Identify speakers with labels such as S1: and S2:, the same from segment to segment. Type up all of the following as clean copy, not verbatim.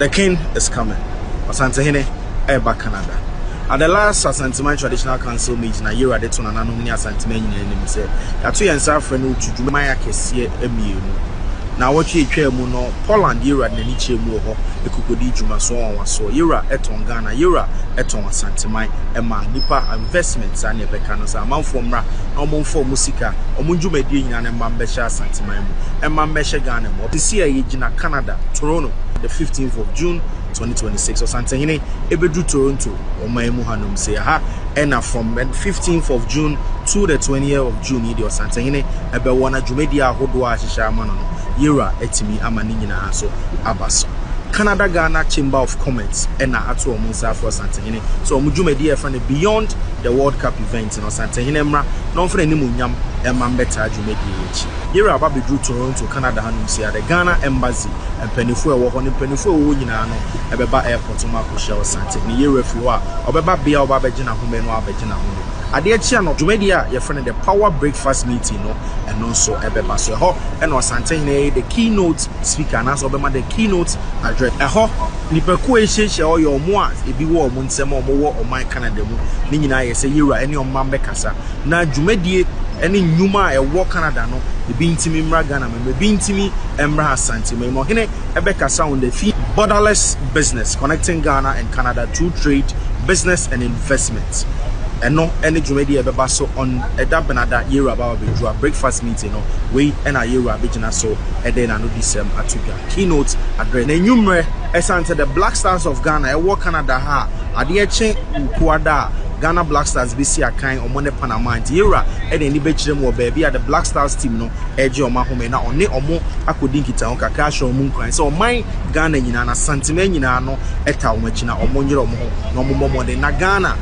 S1: The king is coming. Asante Hene, Eba Canada. At the last Asante Traditional Council meeting, a year at the Tonanum near Asante name said, Yatu and Safrenu to do my Kessie Emu. Now, what you chair muno, Poland, Yura, and Niche Moho, the Kukudi Jumaso, was so Yura, Eton Ghana, Yura, Eton Asante Mai, Emma, Nipa, investments, and Nebecanos, a month from Ra, no more for Musica, or Munju Medina and Mambesha Asante Mai, and Mambesha Ghana, or this year, Yina, Canada, Toronto, the 15th of June. 2026 or Asante Hene ebedu Toronto or Maimu Hanum say ha and from the 15th of June to the 20th of June idi Asante Hene ebe wana dwumedia ahodo a hihya amano no yira etimi amani nyina so abaso Canada Ghana Chamber of Commerce and ato omunsa for Asante Hene so omudwumedia fa beyond the World Cup event in Asante Hene mra no mfre ni munyam emambeta dwumedia echi yira ababedu Toronto Canada hanum say the Ghana embassy empanifo ewo ho ne mpanifo ewo nyina no ebeba airport ma ko share Asante ni yira fi wa obeba bia obabegina ho me no abegina ho ade echi ano dwumedia ye friend the power breakfast meeting no and also ebeba so ho and Asante Hene the keynote speaker na so obema the keynote address ho nipaku ehyehyɛ oyo mo a ebi wo omo nsɛm omo wo oman Canada mu ni nyina ye sɛ yira ene omman bekasa na dwumadie ene nyuma ewo Canada no ebi ntimi mra Ghana me ebi ntimi emra Asante me mo Hene ebekasa on the fee borderless business connecting Ghana and Canada through trade business and investment and no any dwumadi ebeba so on eda benada yira ba bedu a breakfast meeting no we and a yira bigina so eden na no disem atuga keynote address na nyumre Asante the Black Stars of Ghana e wo Canada ha ade eche ukuada Ghana Black Stars BC akan omone Panama yira eden ni bechire mu oba the Black Stars team no eje oma home na one omo akodi nkita ho kaka sho omo nkran so oman Ghana nyina na santime nyina no eta omachi na omo nyire omo ho no omo de na Ghana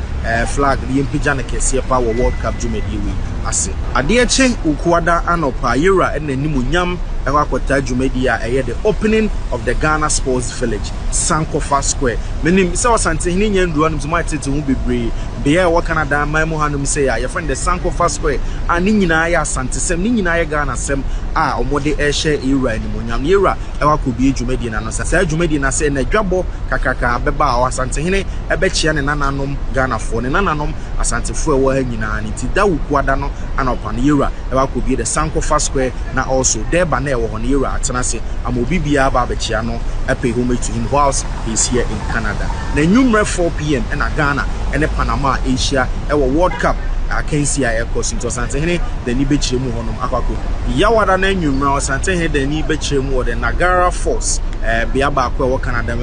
S1: flag the impija na kese pa World Cup dwumadi wi ase ade eche ukuada anopa yira eden ni munyam ewa kwata dwumadi a eye the opening of the Ghana Sports Village Sankofa Square menim se Asante Hene nyandu anum so matete hu bebre be e wo Canada Maimu Hanum say ya your friend the Sankofa Square ani nyina ya Asante sem ni nyina ya Ghana sem a omode e hye yira ni munyam yira ewa ko bi dwumadi na no sa dwumadi na se na dwabo kakaka beba a Asante Hene ebe chia ne nananom Ghana fo ne nananom Asante fo ewo ha nyina ni ti da wukuada no anopa ne yira ewa ko bi the Sankofa Square na also deba na ewo ho ne yira atena se amobi bia ba bechia no epe home to him whilst he's here in Canada na numero 4 p.m. and Ghana and Panama Asia ewo World Cup I can see a course into Asante Hene the ni bechire mu honom akwako yawada na numero Asante Hene the ni bechire mu the Niagara Falls bia ba akwa ewo Canada